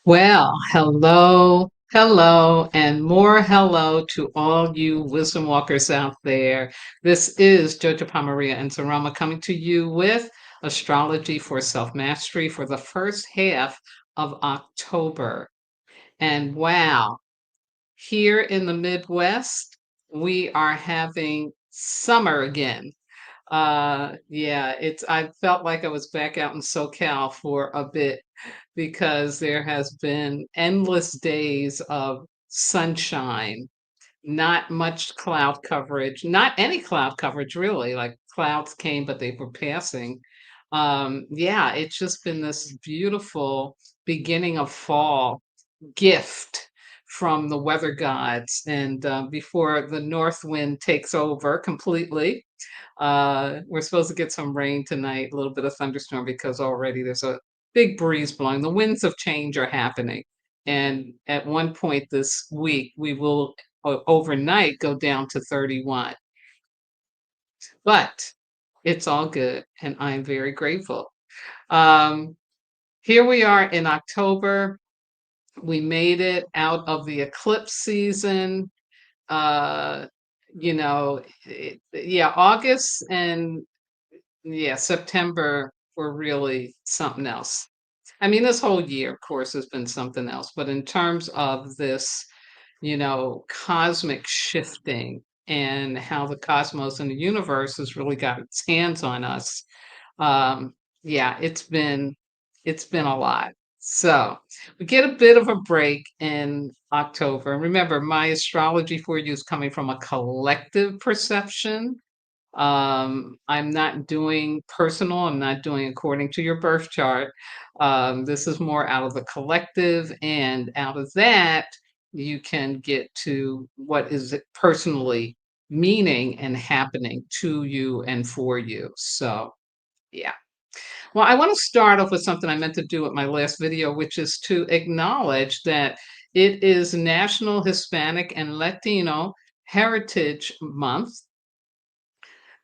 Well, hello, and more hello to all you wisdom walkers out there. This is Jojo Pomaria and Zaroma coming to you with astrology for self mastery for the first half of October. And wow, here in the Midwest, we are having summer again. Yeah, I felt like I was back out in SoCal for a bit because there has been endless days of sunshine, not much cloud coverage, not any cloud coverage really. Like clouds came, but they were passing. Yeah, it's just been this beautiful beginning of fall gift from the weather gods. And before the north wind takes over completely, we're supposed to get some rain tonight, a little bit of thunderstorm because already there's a big breeze blowing. The winds of change are happening. And at one point this week, we will overnight go down to 31. But it's all good. And I'm very grateful. Um, Here we are in October. We made it out of the eclipse season. Uh, yeah, August and yeah, September were really something else. I mean, this whole year, of course, has been something else, but in terms of this, cosmic shifting and how the cosmos and the universe has really got its hands on us, um, yeah, it's been a lot. So we get a bit of a break in October. And remember, my astrology for you is coming from a collective perception. I'm not doing personal, I'm not doing according to your birth chart. This is more out of the collective, and out of that, you can get to what is it personally meaning and happening to you and for you. So, yeah. Well, I want to start off with something I meant to do with my last video, which is to acknowledge that it is National Hispanic and Latino Heritage Month.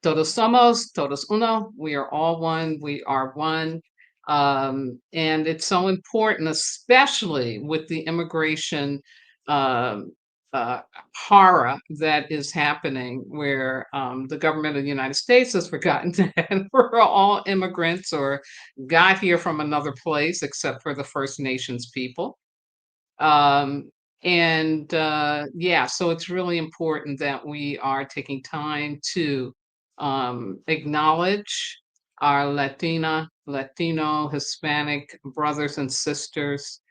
Todos somos, todos uno. We are all one. We are one. And it's so important, especially with the immigration um, uh, horror that is happening, where the government of the United States has forgotten that we're all immigrants or got here from another place, except for the First Nations people. And yeah, so it's really important that we are taking time to acknowledge our Latino, Hispanic brothers and sisters,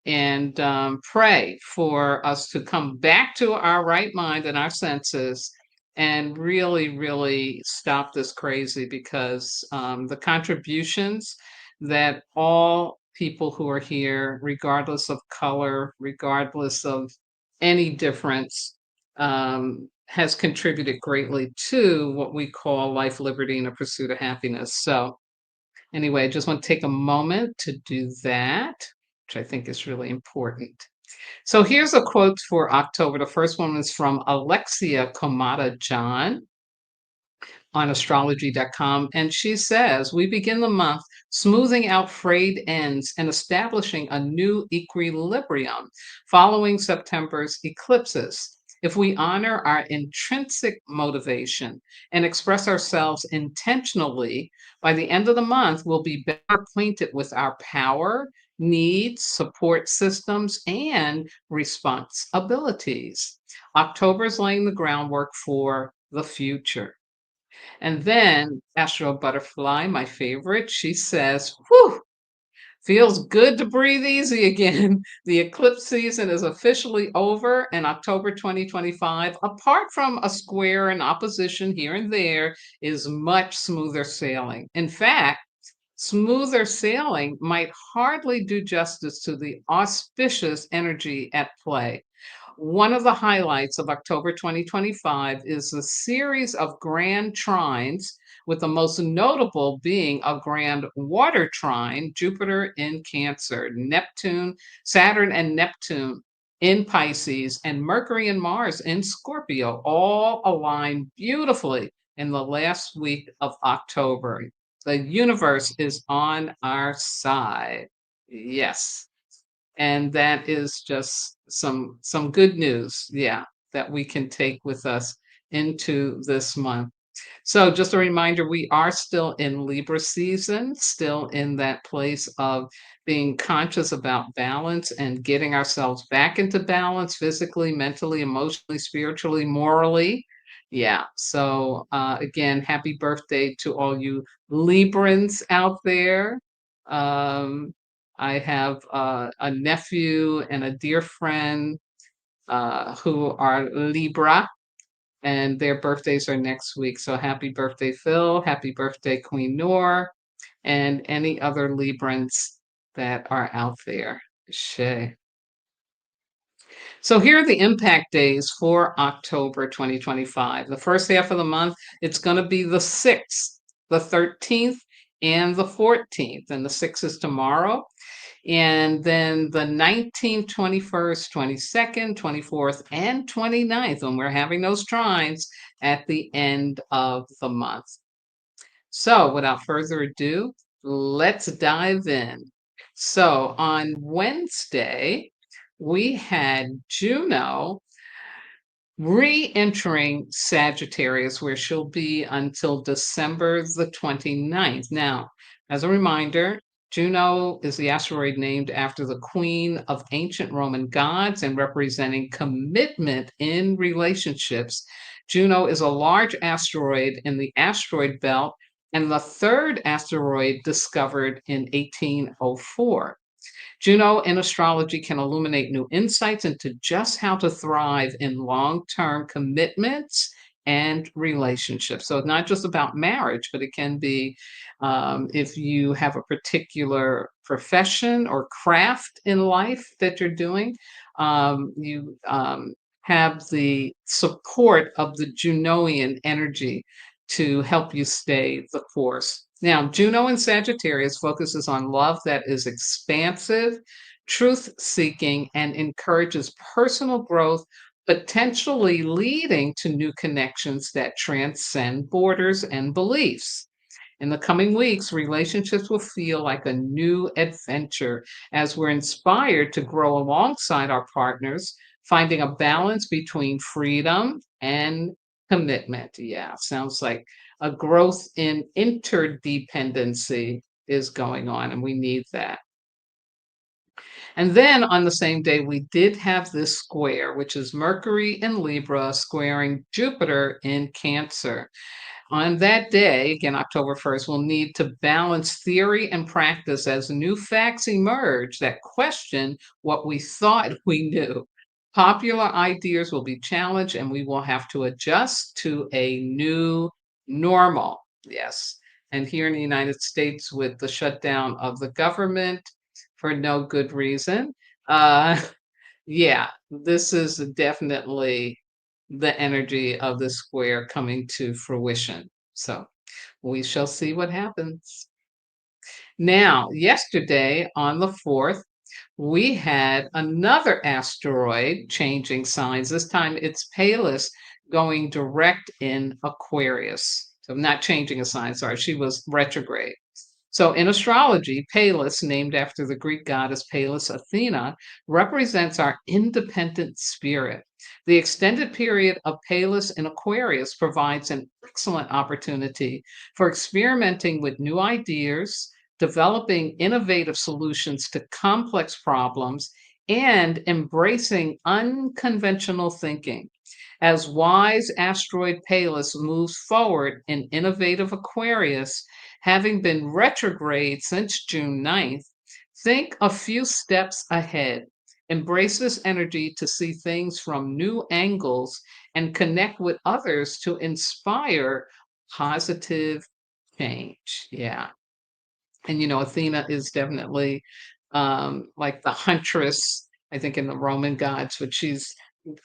and pray for us to come back to our right mind and our senses and really, really stop this crazy because the contributions that all people who are here, regardless of color, regardless of any difference, has contributed greatly to what we call life, liberty, and a pursuit of happiness. So, anyway, I just want to take a moment to do that, which I think is really important. So, here's a quote for October. The first one is from Alexia Komata John on astrology.com. And she says, we begin the month smoothing out frayed ends and establishing a new equilibrium following September's eclipses. If we honor our intrinsic motivation and express ourselves intentionally, by the end of the month, we'll be better acquainted with our power, needs, support systems, and responsibilities. October is laying the groundwork for the future. And then Astro Butterfly, my favorite, she says, whew, feels good to breathe easy again. The eclipse season is officially over in October 2025. Apart from a square and opposition here and there, is much smoother sailing. In fact, smoother sailing might hardly do justice to the auspicious energy at play. One of the highlights of October 2025 is a series of grand trines, with the most notable being a grand water trine, Jupiter in Cancer, Saturn and Neptune in Pisces, and Mercury and Mars in Scorpio, all align beautifully in the last week of October. The universe is on our side. Yes. And that is just some good news, yeah, that we can take with us into this month. So, just a reminder, we are still in Libra season, still in that place of being conscious about balance and getting ourselves back into balance physically, mentally, emotionally, spiritually, morally. Yeah. So, again, happy birthday to all you Librans out there. Um, I have a nephew and a dear friend who are Libra, and their birthdays are next week. So happy birthday, Phil. Happy birthday, Queen Noor, and any other Librans that are out there. Shay. So here are the impact days for October 2025. The first half of the month, it's going to be the 6th, the 13th, and the 14th. And the 6th is tomorrow. And then the 19th, 21st, 22nd, 24th, and 29th, when we're having those trines at the end of the month. So, without further ado, let's dive in. So, on Wednesday, we had Juno re-entering Sagittarius, where she'll be until December the 29th. Now, as a reminder, Juno is the asteroid named after the queen of ancient Roman gods and representing commitment in relationships. Juno is a large asteroid in the asteroid belt and the third asteroid discovered in 1804. Juno in astrology can illuminate new insights into just how to thrive in long term commitments and relationships. So it's not just about marriage, but it can be if you have a particular profession or craft in life that you're doing, you have the support of the Junoian energy to help you stay the course. Now, Juno in Sagittarius focuses on love that is expansive, truth seeking, and encourages personal growth, potentially leading to new connections that transcend borders and beliefs. In the coming weeks, relationships will feel like a new adventure as we're inspired to grow alongside our partners, finding a balance between freedom and commitment. Yeah, sounds like a growth in interdependency is going on, and we need that. And then on the same day, we did have this square, which is Mercury in Libra squaring Jupiter in Cancer. On that day, again, October 1st, we'll need to balance theory and practice as new facts emerge that question what we thought we knew. Popular ideas will be challenged, and we will have to adjust to a new normal. Yes. And here in the United States, with the shutdown of the government for no good reason, uh, yeah, this is definitely the energy of the square coming to fruition. So we shall see what happens. Now, yesterday on the 4th, we had another asteroid changing signs. This time it's Pallas going direct in Aquarius. So not changing a sign, sorry, she was retrograde. So in astrology, Pallas, named after the Greek goddess Pallas Athena, represents our independent spirit. The extended period of Pallas in Aquarius provides an excellent opportunity for experimenting with new ideas, developing innovative solutions to complex problems, and embracing unconventional thinking. As wise asteroid Pallas moves forward in innovative Aquarius, having been retrograde since June 9th, think a few steps ahead. Embrace this energy to see things from new angles and connect with others to inspire positive change. Yeah. And Athena is definitely like the huntress, I think, in the Roman gods, but she's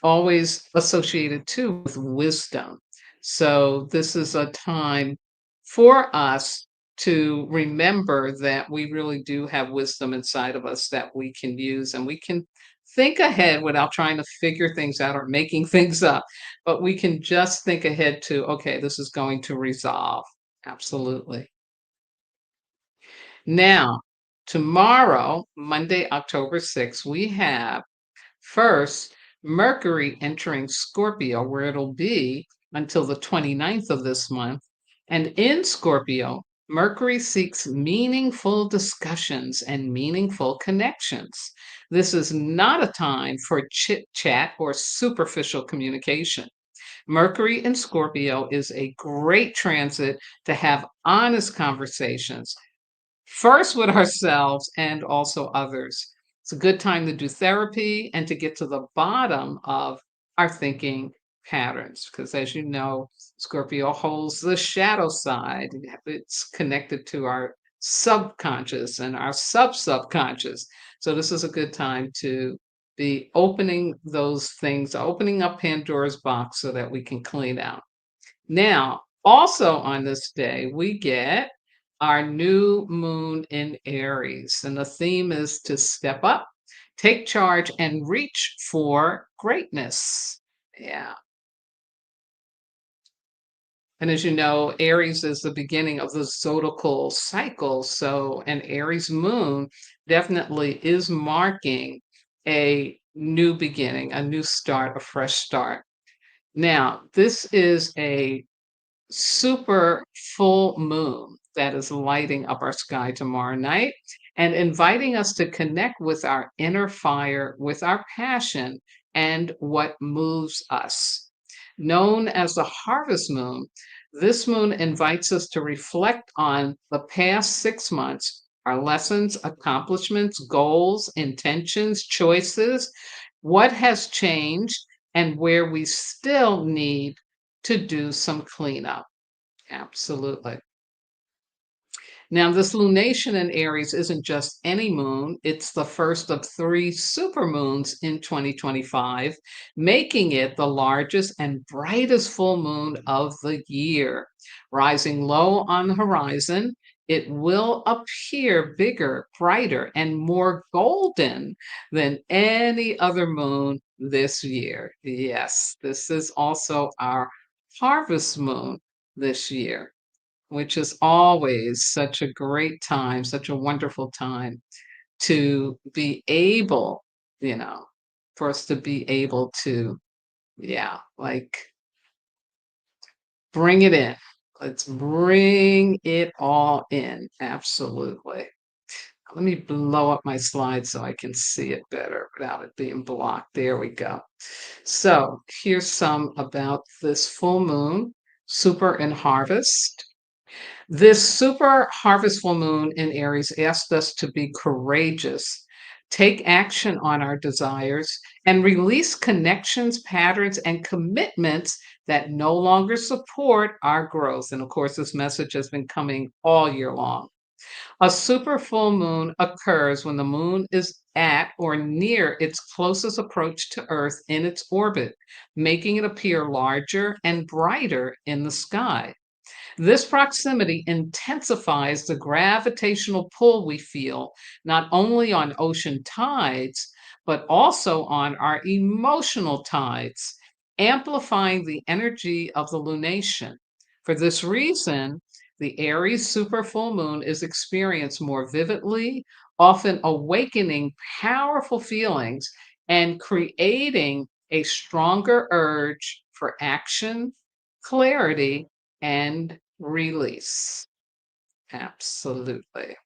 always associated too with wisdom. So this is a time for us to remember that we really do have wisdom inside of us that we can use, and we can think ahead without trying to figure things out or making things up, but we can just think ahead to, okay, this is going to resolve. Absolutely. Now, Tomorrow, Monday, October 6th, we have first Mercury entering Scorpio, where it'll be until the 29th of this month. And in Scorpio, Mercury seeks meaningful discussions and meaningful connections. This is not a time for chit chat or superficial communication. Mercury in Scorpio is a great transit to have honest conversations, first with ourselves and also others. It's a good time to do therapy and to get to the bottom of our thinking patterns because, as you know, Scorpio holds the shadow side. It's connected to our subconscious and our subconscious. So, this is a good time to be opening those things, opening up Pandora's box so that we can clean out. Now, also on this day, we get our new moon in Aries, and the theme is to step up, take charge, and reach for greatness. Yeah. And as you know, Aries is the beginning of the zodiacal cycle. So, an Aries moon definitely is marking a new beginning, a new start, a fresh start. Now, this is a super full moon that is lighting up our sky tomorrow night and inviting us to connect with our inner fire, with our passion, and what moves us. Known as the harvest moon, this moon invites us to reflect on the past 6 months, our lessons, accomplishments, goals, intentions, choices, what has changed, and where we still need to do some cleanup. Absolutely. Now, this lunation in Aries isn't just any moon, it's the first of three supermoons in 2025, making it the largest and brightest full moon of the year. Rising low on the horizon, it will appear bigger, brighter, and more golden than any other moon this year. Yes, this is also our harvest moon this year, which is always such a great time, such a wonderful time to be able, you know, for us to be able to, yeah, like bring it in. Let's bring it all in. Absolutely. Let me blow up my slide so I can see it better without it being blocked. There we go. So here's some about this full moon, super and harvest. This super harvestful moon in Aries asked us to be courageous, take action on our desires, and release connections, patterns, and commitments that no longer support our growth. And of course, this message has been coming all year long. A super full moon occurs when the moon is at or near its closest approach to Earth in its orbit, making it appear larger and brighter in the sky. This proximity intensifies the gravitational pull we feel, not only on ocean tides, but also on our emotional tides, amplifying the energy of the lunation. For this reason, the Aries super full moon is experienced more vividly, often awakening powerful feelings and creating a stronger urge for action, clarity, and release. Absolutely.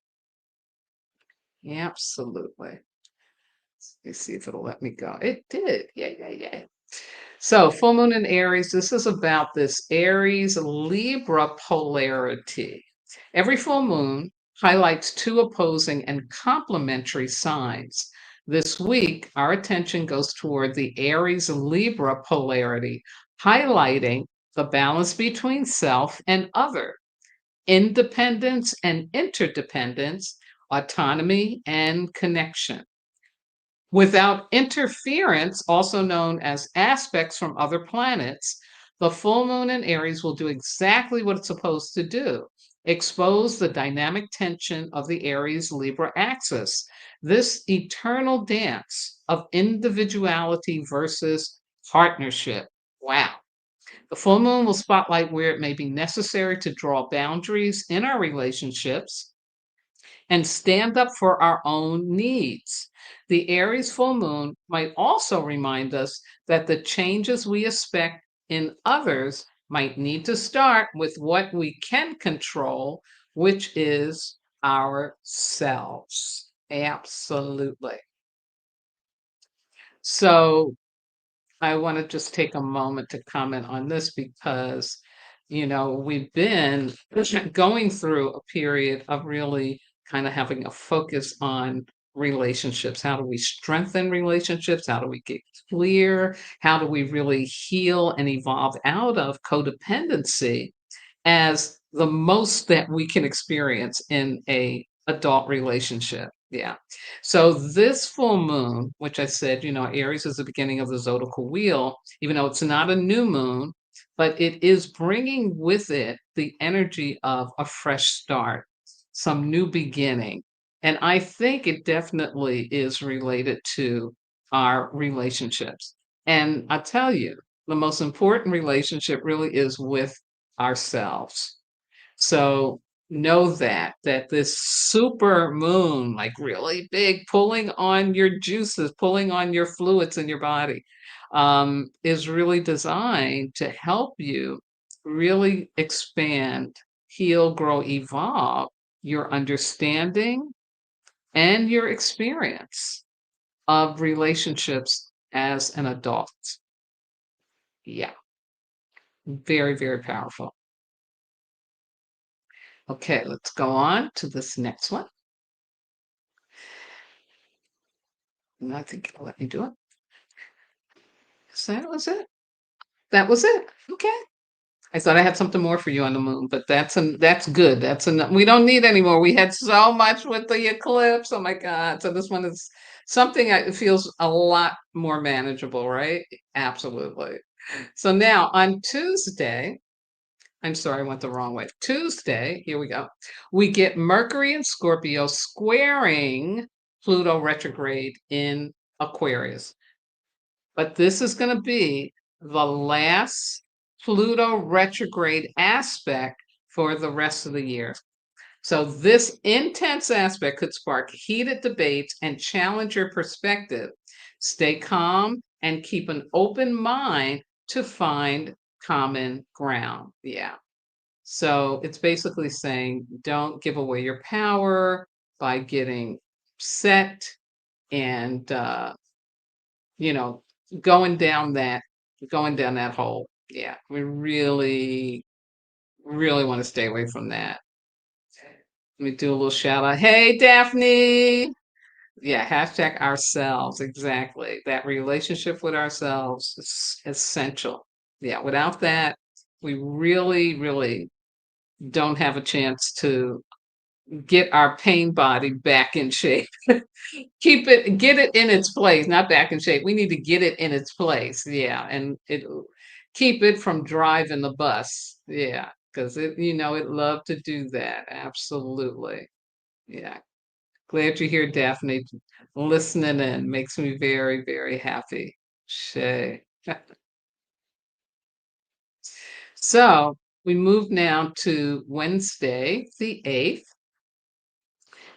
Absolutely. Let me see if it'll let me go. It did. Yeah, yeah, yeah. So, full moon in Aries, this is about this Aries Libra polarity. Every full moon highlights two opposing and complementary signs. This week, our attention goes toward the Aries Libra polarity, highlighting the balance between self and other, independence and interdependence, autonomy and connection. Without interference, also known as aspects from other planets, the full moon in Aries will do exactly what it's supposed to do: expose the dynamic tension of the Aries Libra axis, this eternal dance of individuality versus partnership. Wow. The full moon will spotlight where it may be necessary to draw boundaries in our relationships, and stand up for our own needs. The Aries full moon might also remind us that the changes we expect in others might need to start with what we can control, which is ourselves. Absolutely. So, I want to just take a moment to comment on this because, we've been going through a period of really kind of having a focus on relationships. How do we strengthen relationships? How do we get clear? How do we really heal and evolve out of codependency as the most that we can experience in a adult relationship? Yeah. So this full moon, which I said, Aries is the beginning of the zodiacal wheel, even though it's not a new moon, but it is bringing with it the energy of a fresh start, some new beginning. And I think it definitely is related to our relationships. And I tell you, the most important relationship really is with ourselves. So know that this super moon, like really big, pulling on your juices, pulling on your fluids in your body, is really designed to help you really expand, heal, grow, evolve your understanding and your experience of relationships as an adult. Yeah, very, very powerful. Okay, let's go on to this next one. And I think it'll let me do it. So that was it. That was it. Okay. I thought I had something more for you on the moon, but that's good. That's enough. We don't need any more. We had so much with the eclipse. Oh my God. So this one is something it feels a lot more manageable, right? Absolutely. So now on Tuesday, I'm sorry, I went the wrong way. Tuesday, here we go. We get Mercury and Scorpio squaring Pluto retrograde in Aquarius. But this is going to be the last Pluto retrograde aspect for the rest of the year. So, this intense aspect could spark heated debates and challenge your perspective. Stay calm and keep an open mind to find common ground. Yeah. So, it's basically saying don't give away your power by getting upset and you know, going down that going down that hole. Yeah, we really, really want to stay away from that. Let me do a little shout out. Hey, Daphne. Yeah, hashtag ourselves. Exactly. That relationship with ourselves is essential. Yeah, without that, we really, really don't have a chance to get our pain body back in shape. Get it in its place, not back in shape. We need to get it in its place. Yeah. And keep it from driving the bus. Yeah. Because it loved to do that. Absolutely. Yeah. Glad you're here, Daphne. Listening in makes me very, very happy. Shay. So we move now to Wednesday, the 8th.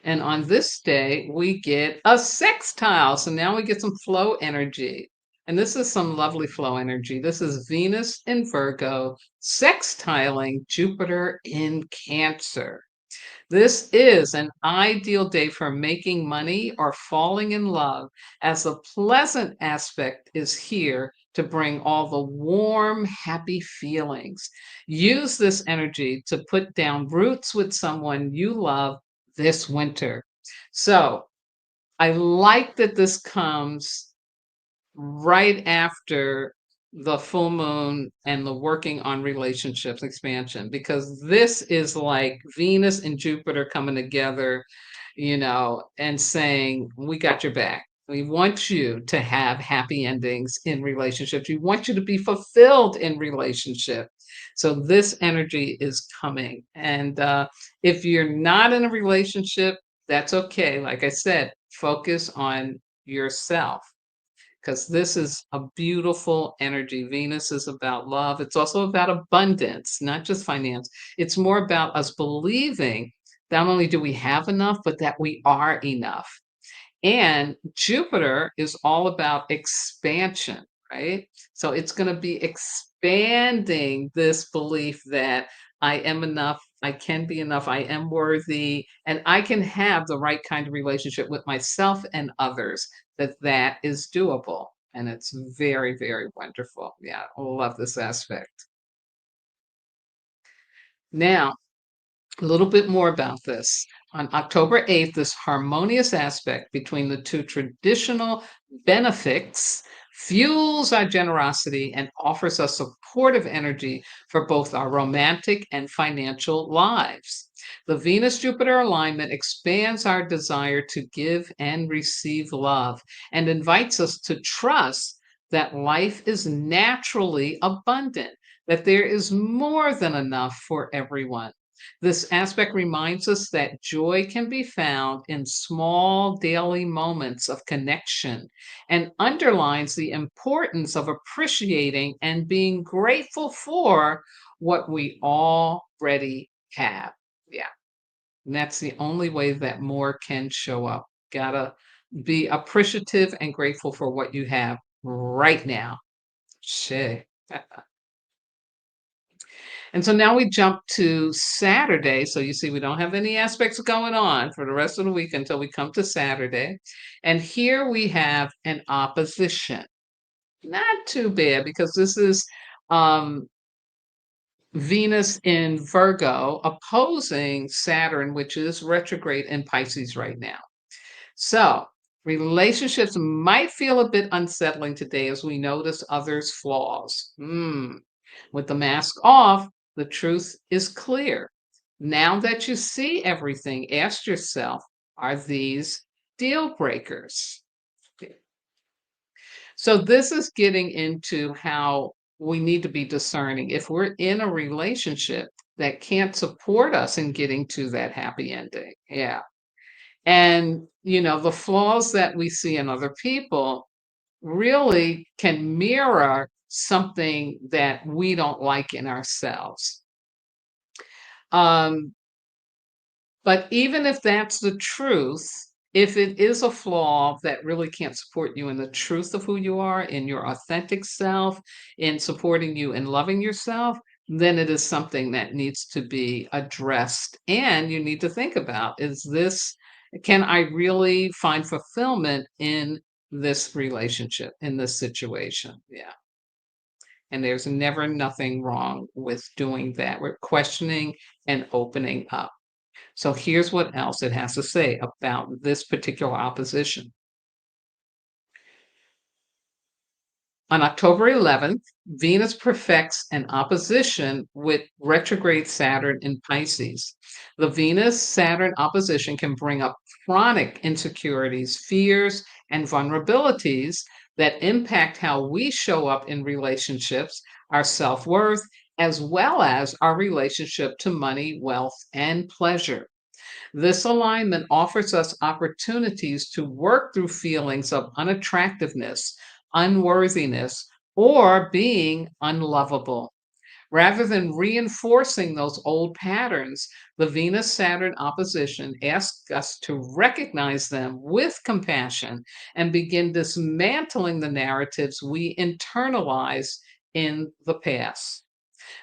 And on this day, we get a sextile. So now we get some flow energy. And this is some lovely flow energy. This is Venus in Virgo sextiling Jupiter in Cancer. This is an ideal day for making money or falling in love, as the pleasant aspect is here to bring all the warm, happy feelings. Use this energy to put down roots with someone you love this winter. So I like that this comes right after the full moon and the working on relationships expansion, because this is like Venus and Jupiter coming together, and saying, we got your back. We want you to have happy endings in relationships. We want you to be fulfilled in relationship. So this energy is coming. And if you're not in a relationship, that's okay. Like I said, focus on yourself, because this is a beautiful energy. Venus is about love. It's also about abundance, not just finance. It's more about us believing not only do we have enough, but that we are enough. And Jupiter is all about expansion, right? So it's going to be expanding this belief that I am enough, I can be enough, I am worthy, and I can have the right kind of relationship with myself and others, that is doable. And it's very, very wonderful. Yeah, I love this aspect. Now, a little bit more about this. On October 8th, this harmonious aspect between the two traditional benefics fuels our generosity and offers us supportive energy for both our romantic and financial lives. The Venus Jupiter alignment expands our desire to give and receive love and invites us to trust that life is naturally abundant, that there is more than enough for everyone. This aspect reminds us that joy can be found in small daily moments of connection and underlines the importance of appreciating and being grateful for what we already have. Yeah, and that's the only way that more can show up. Gotta be appreciative and grateful for what you have right now. Shay. And so now we jump to Saturday. So you see, we don't have any aspects going on for the rest of the week until we come to Saturday. And here we have an opposition. Not too bad because this is um, Venus in Virgo opposing Saturn, which is retrograde in Pisces right now. So, relationships might feel a bit unsettling today as we notice others' flaws. With the mask off, the truth is clear. Now that you see everything, ask yourself, are these deal breakers? So, this is getting into how we need to be discerning. If we're in a relationship that can't support us in getting to that happy ending, yeah. And, the flaws that we see in other people really can mirror something that we don't like in ourselves. Um, but even if that's the truth, if it is a flaw that really can't support you in the truth of who you are, in your authentic self, in supporting you and loving yourself, then it is something that needs to be addressed. And you need to think about, can I really find fulfillment in this relationship, in this situation? Yeah. And there's never nothing wrong with doing that. We're questioning and opening up. So here's what else it has to say about this particular opposition. On October 11th, Venus perfects an opposition with retrograde Saturn in Pisces. The Venus Saturn opposition can bring up chronic insecurities, fears, and vulnerabilities that impact how we show up in relationships, our self worth, as well as our relationship to money, wealth, and pleasure. This alignment offers us opportunities to work through feelings of unattractiveness, unworthiness, or being unlovable. Rather than reinforcing those old patterns, the Venus Saturn opposition asks us to recognize them with compassion and begin dismantling the narratives we internalize in the past.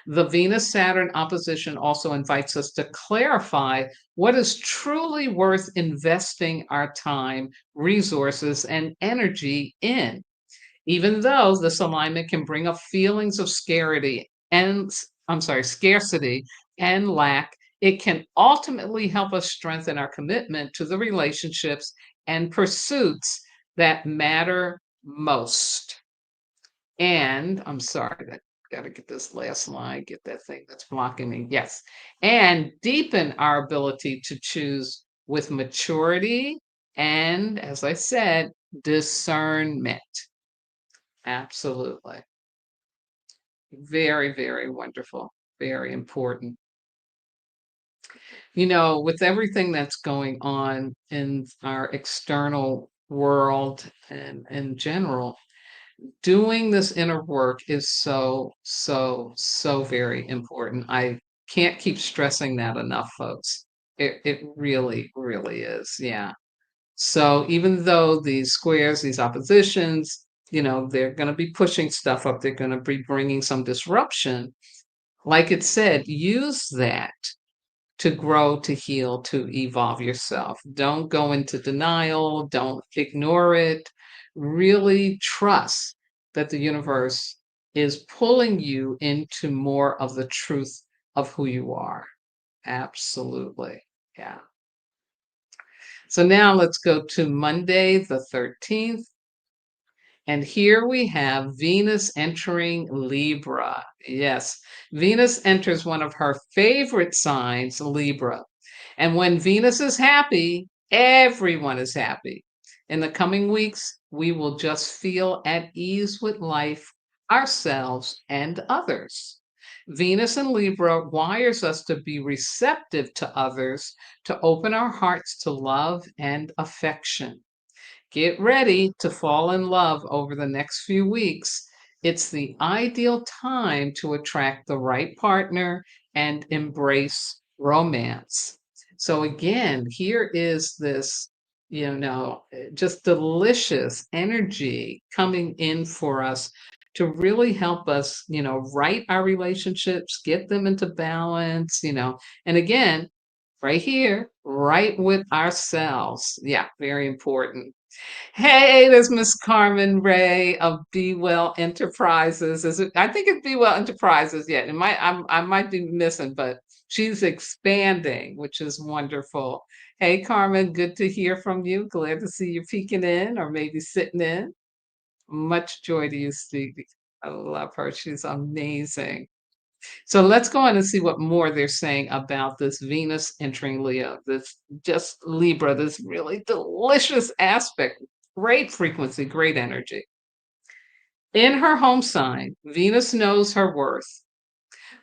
The Venus Saturn opposition also invites us to clarify what is truly worth investing our time, resources, and energy in. Even though this alignment can bring up feelings of scarcity and lack, it can ultimately help us strengthen our commitment to the relationships and pursuits that matter most. And I'm sorry, that gotta get this last line, get that thing that's blocking me. Yes. And deepen our ability to choose with maturity and, as I said, discernment. Absolutely. Very, very wonderful. Very important. With everything that's going on in our external world and in general, doing this inner work is so, so, so very important. I can't keep stressing that enough, folks. It really, really is. Yeah. So even though these squares, these oppositions, they're going to be pushing stuff up, they're going to be bringing some disruption. Like it said, use that to grow, to heal, to evolve yourself. Don't go into denial, don't ignore it. Really trust that the universe is pulling you into more of the truth of who you are. Absolutely. Yeah. So now let's go to Monday, the 13th. And here we have Venus entering Libra. Yes, Venus enters one of her favorite signs, Libra. And when Venus is happy, everyone is happy. In the coming weeks, we will just feel at ease with life, ourselves, and others. Venus in Libra wires us to be receptive to others, to open our hearts to love and affection. Get ready to fall in love over the next few weeks. It's the ideal time to attract the right partner and embrace romance. So, again, here is this, just delicious energy coming in for us to really help us, right our relationships, get them into balance, and again, right here, right with ourselves. Yeah, very important. Hey, there's Miss Carmen Ray of Be Well Enterprises. Is it? I think it's Be Well Enterprises. Yet I might be missing, but she's expanding, which is wonderful. Hey, Carmen, good to hear from you. Glad to see you peeking in, or maybe sitting in. Much joy to you, Stevie. I love her. She's amazing. So let's go on and see what more they're saying about this Venus entering Leo, this just Libra, this really delicious aspect, great frequency, great energy. In her home sign, Venus knows her worth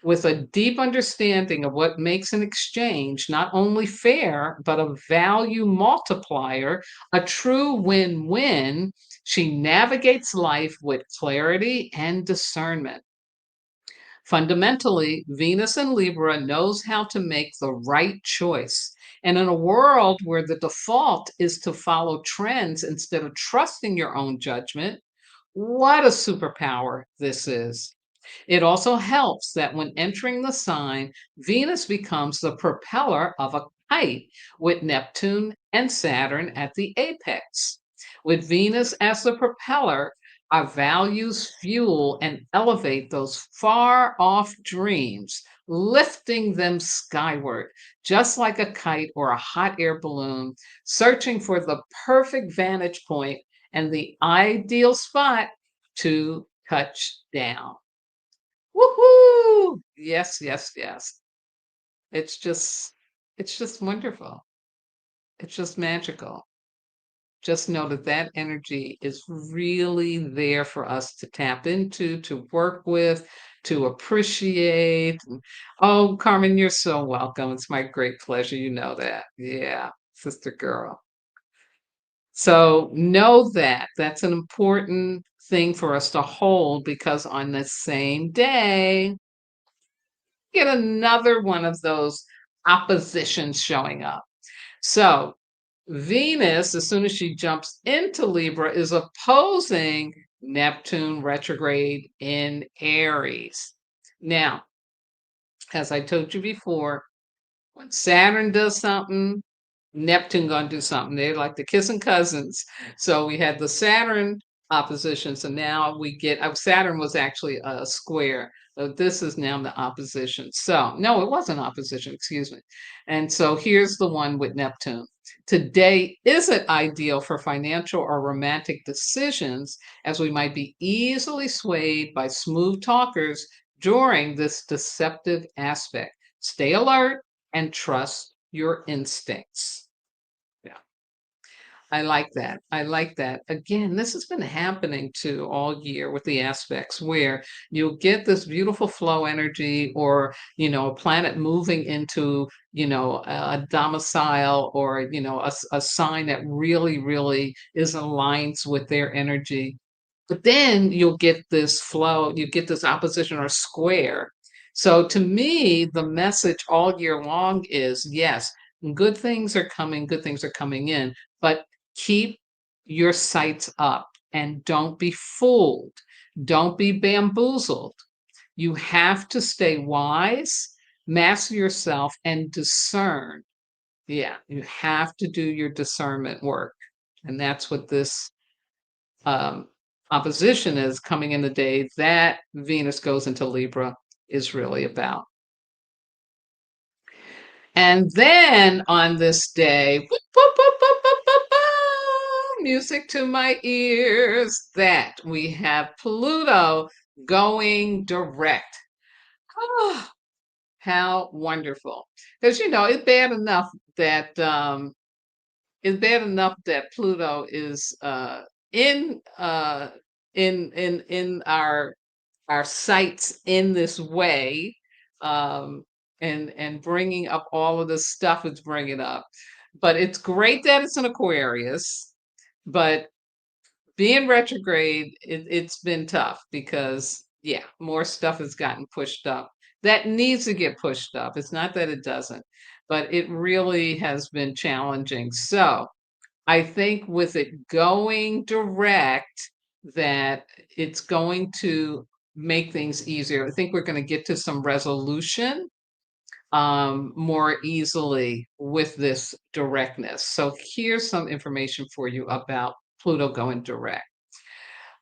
with a deep understanding of what makes an exchange not only fair, but a value multiplier, a true win win. She navigates life with clarity and discernment. Fundamentally, Venus in Libra knows how to make the right choice. And in a world where the default is to follow trends instead of trusting your own judgment, what a superpower this is. It also helps that when entering the sign, Venus becomes the propeller of a kite with Neptune and Saturn at the apex. With Venus as the propeller, our values fuel and elevate those far off dreams, lifting them skyward, just like a kite or a hot air balloon, searching for the perfect vantage point and the ideal spot to touch down. Woohoo! Yes, yes, yes. It's just it's just wonderful. It's just magical. Just know that that energy is really there for us to tap into, to work with, to appreciate. Oh, Carmen, you're so welcome. It's my great pleasure. You know that. Yeah, sister girl. So know that that's an important thing for us to hold because on the same day, get another one of those oppositions showing up. So Venus, as soon as she jumps into Libra, is opposing Neptune retrograde in Aries. Now, as I told you before, when Saturn does something, Neptune gonna do something. They're like the kissing cousins. So we had the Saturn opposition. So now we get Saturn was actually a square. So this is now the opposition. So no, it wasn't opposition, excuse me. And so here's the one with Neptune. Today isn't ideal for financial or romantic decisions, as we might be easily swayed by smooth talkers during this deceptive aspect. Stay alert and trust your instincts. Yeah, I like that. I like that. Again, this has been happening to all year with the aspects where you'll get this beautiful flow energy or, a planet moving into, a domicile or, a sign that really, really is aligns with their energy. But then you'll get this flow, you get this opposition or square. So to me, the message all year long is yes, Good things are coming, good things are coming in, but keep your sights up and don't be fooled. Don't be bamboozled. You have to stay wise, master yourself, and discern. Yeah, you have to do your discernment work. And that's what this um, opposition is coming in the day that Venus goes into Libra is really about. And then on this day, whoop, whoop, whoop, whoop, whoop, whoop, whoop, music to my ears, that we have Pluto going direct. Oh, how wonderful. Because that it's bad enough that Pluto is in in our sights in this way, um, and bringing up all of the stuff it's bringing up. But it's great that it's an Aquarius, but being retrograde, it's been tough because, yeah, more stuff has gotten pushed up that needs to get pushed up. It's not that it doesn't, but it really has been challenging. So I think with it going direct, that it's going to make things easier. I think we're going to get to some resolution more easily with this directness. So here's some information for you about Pluto going direct.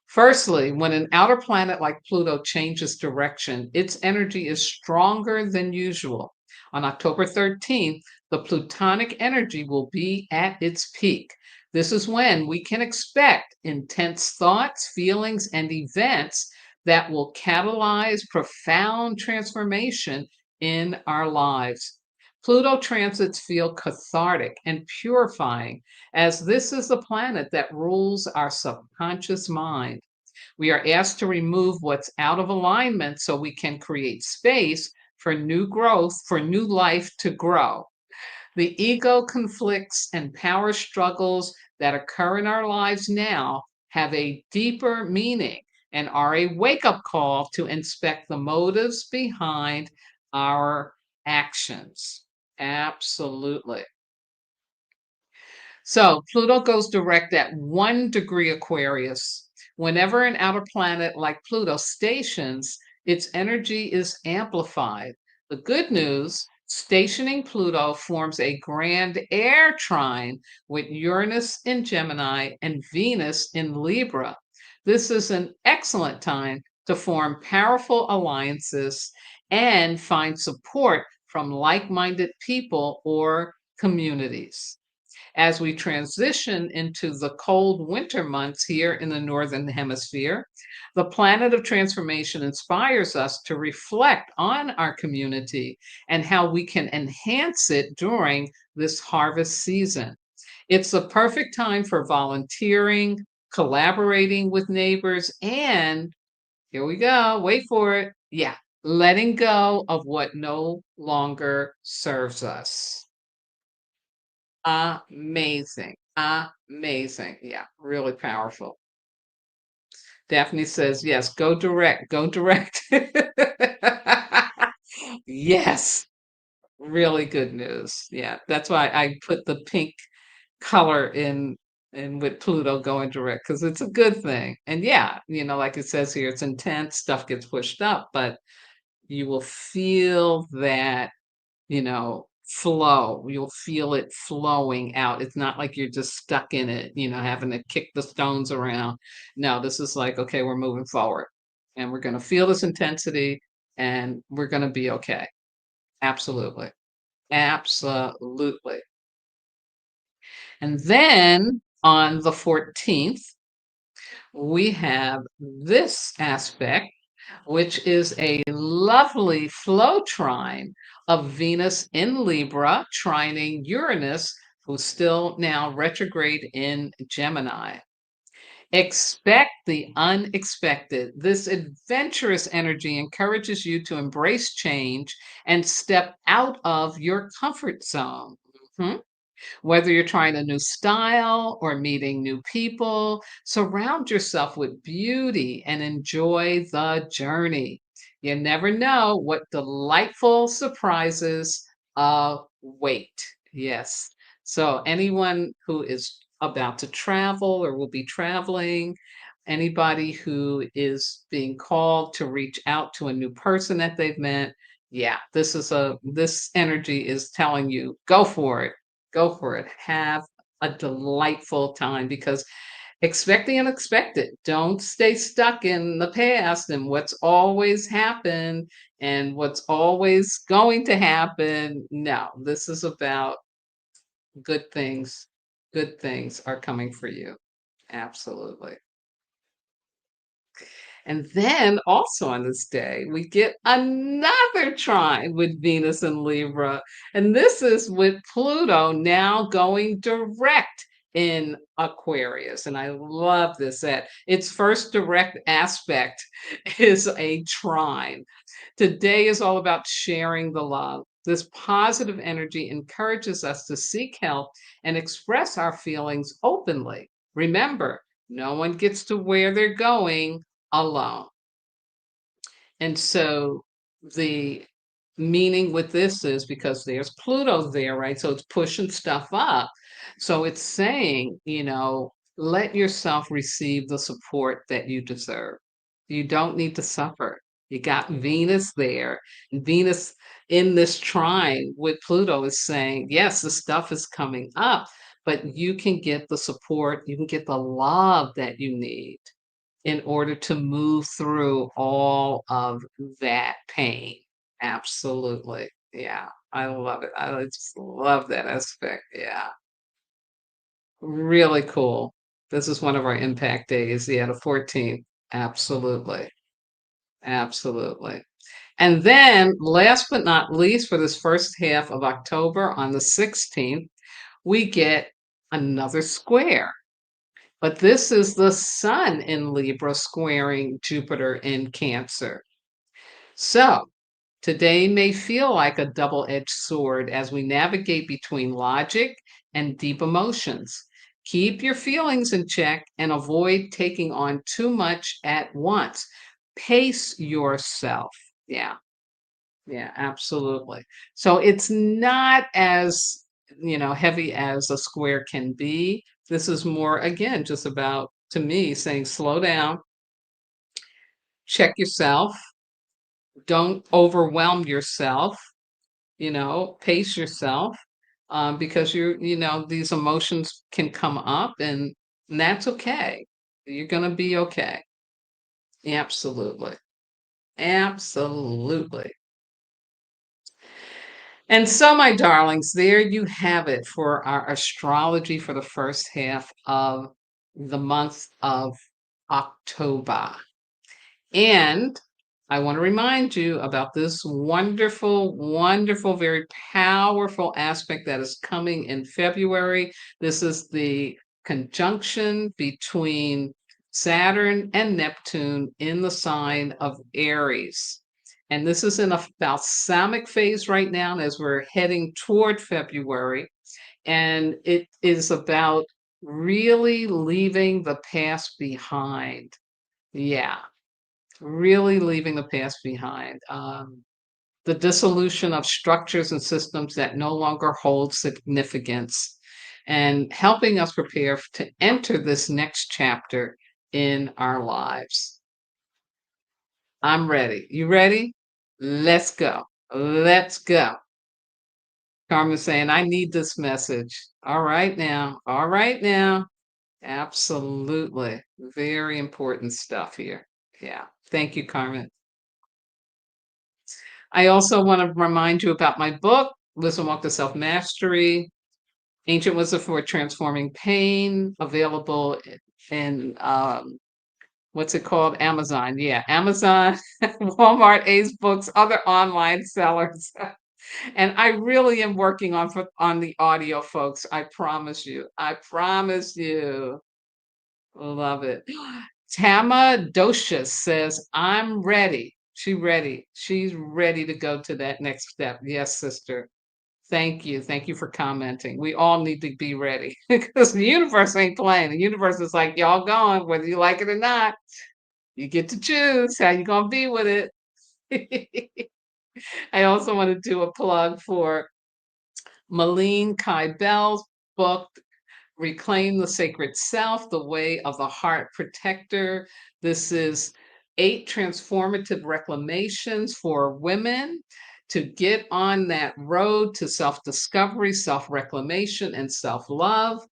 Firstly, when an outer planet like Pluto changes direction, its energy is stronger than usual. On October 13th, the plutonic energy will be at its peak. This is when we can expect intense thoughts, feelings, and events that will catalyze profound transformation in our lives. Pluto transits feel cathartic and purifying, as this is the planet that rules our subconscious mind. We are asked to remove what's out of alignment so we can create space for new growth, for new life to grow. The ego conflicts and power struggles that occur in our lives now have a deeper meaning and are a wake up call to inspect the motives behind our actions. Absolutely. So Pluto goes direct at 1 degree Aquarius. Whenever an outer planet like Pluto stations, its energy is amplified. The good news, stationing Pluto forms a grand air trine with Uranus in Gemini and Venus in Libra. This is an excellent time to form powerful alliances and find support from like minded people or communities. As we transition into the cold winter months here in the Northern Hemisphere, the planet of transformation inspires us to reflect on our community and how we can enhance it during this harvest season. It's the perfect time for volunteering, collaborating with neighbors, and here we go, wait for it. Yeah, letting go of what no longer serves us. Amazing. Amazing. Yeah, really powerful. Daphne says, yes, go direct, go direct. Yes, really good news. Yeah, that's why I put the pink color in with Pluto going direct because it's a good thing. And yeah, like it says here, it's intense, stuff gets pushed up, but you will feel that flow. You'll feel it flowing out. It's not like you're just stuck in it, having to kick the stones around. No, this is like, okay, we're moving forward and we're going to feel this intensity and we're going to be okay. Absolutely. Absolutely. And then on the 14th, we have this aspect, which is a lovely flow trine of Venus in Libra, trining Uranus, who's still now retrograde in Gemini. Expect the unexpected. This adventurous energy encourages you to embrace change and step out of your comfort zone. Mhm. Whether you're trying a new style or meeting new people, surround yourself with beauty and enjoy the journey. You never know what delightful surprises await. Yes. So anyone who is about to travel or will be traveling, anybody who is being called to reach out to a new person that they've met, yeah, this energy is telling you, go for it. Go for it. Have a delightful time because expect the unexpected. Don't stay stuck in the past and what's always happened and what's always going to happen. No, this is about good things. Good things are coming for you. Absolutely. And then also on this day, we get another trine with Venus and Libra. And this is with Pluto now going direct in Aquarius. And I love this, that its first direct aspect is a trine. Today is all about sharing the love. This positive energy encourages us to seek help and express our feelings openly. Remember, no one gets to where they're going alone. And so the meaning with this is because there's Pluto there, right? So it's pushing stuff up. So it's saying, let yourself receive the support that you deserve. You don't need to suffer. You got Venus there. And Venus in this trine with Pluto is saying, yes, the stuff is coming up, but you can get the support, you can get the love that you need in order to move through all of that pain. Absolutely. Yeah. I love it. I just love that aspect. Yeah. Really cool. This is one of our impact days. Yeah, the 14th. Absolutely. Absolutely. And then, last but not least, for this first half of October on the 16th, we get another square. But this is the sun in Libra squaring Jupiter in Cancer. So today may feel like a double edged sword as we navigate between logic and deep emotions. Keep your feelings in check and avoid taking on too much at once. Pace yourself. Yeah, yeah, absolutely. So it's not as, heavy as a square can be. This is more, again, just about, to me, saying slow down, check yourself, don't overwhelm yourself, pace yourself, because these emotions can come up and that's okay. You're going to be okay. Absolutely. Absolutely. And so, my darlings, there you have it for our astrology for the first half of the month of October. And I want to remind you about this wonderful, wonderful, very powerful aspect that is coming in February. This is the conjunction between Saturn and Neptune in the sign of Aries. And this is in a balsamic phase right now as we're heading toward February. And it is about really leaving the past behind. Yeah, really leaving the past behind. The dissolution of structures and systems that no longer hold significance, and helping us prepare to enter this next chapter in our lives. I'm ready. You ready? Let's go. Let's go. Carmen's saying, I need this message. All right now. All right now. Absolutely. Very important stuff here. Yeah. Thank you, Carmen. I also want to remind you about my book, Wisdom Walk to Self Mastery, Ancient Wisdom for Transforming Pain, available in what's it called? Amazon. Yeah, Amazon, Walmart, Ace Books, other online sellers. And I really am working on the audio, folks. I promise you. I promise you. Love it. Tama Dosha says, I'm ready. She ready. She's ready to go to that next step. Yes, sister. Thank you. Thank you for commenting. We all need to be ready because the universe ain't playing. The universe is like, y'all going, whether you like it or not. You get to choose how you gonna be with it. I also want to do a plug for Malene Kai Bell's book, Reclaim the Sacred Self, The Way of the Heart Protector. This is 8 transformative reclamations for women to get on that road to self discovery, self reclamation, and self love.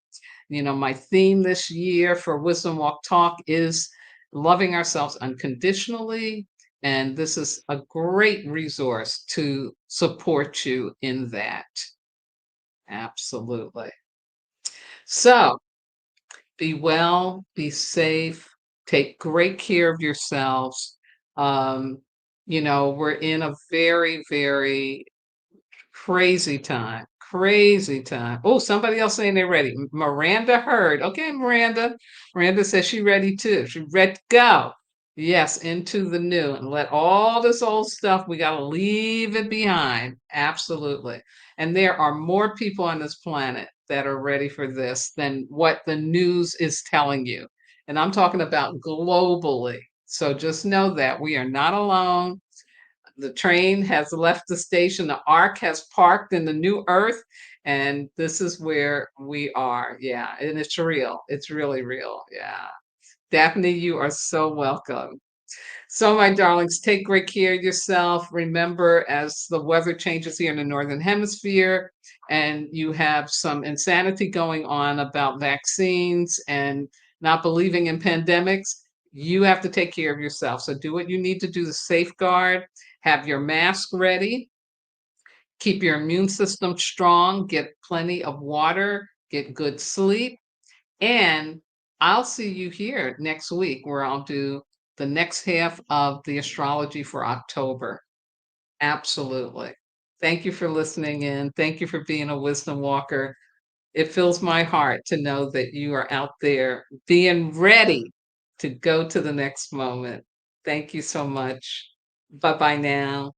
You know, my theme this year for Wisdom Walk Talk is loving ourselves unconditionally. And this is a great resource to support you in that. Absolutely. So, be well, be safe, take great care of yourselves. Um, we're in a very, very crazy time. Crazy time. Oh, somebody else saying they're ready. Miranda heard. Okay, Miranda. Miranda says she's ready too. She's ready to go. Yes, into the new and let all this old stuff, we got to leave it behind. Absolutely. And there are more people on this planet that are ready for this than what the news is telling you. And I'm talking about globally. So just know that we are not alone. The train has left the station. The ark has parked in the new earth. And this is where we are. Yeah. And it's real. It's really real. Yeah. Daphne, you are so welcome. So, my darlings, take great care of yourself. Remember, as the weather changes here in the Northern Hemisphere, and you have some insanity going on about vaccines and not believing in pandemics, you have to take care of yourself. So, do what you need to do to safeguard, have your mask ready, keep your immune system strong, get plenty of water, get good sleep. And I'll see you here next week where I'll do the next half of the astrology for October. Absolutely. Thank you for listening in. Thank you for being a wisdom walker. It fills my heart to know that you are out there being ready to go to the next moment. Thank you so much. Bye bye now.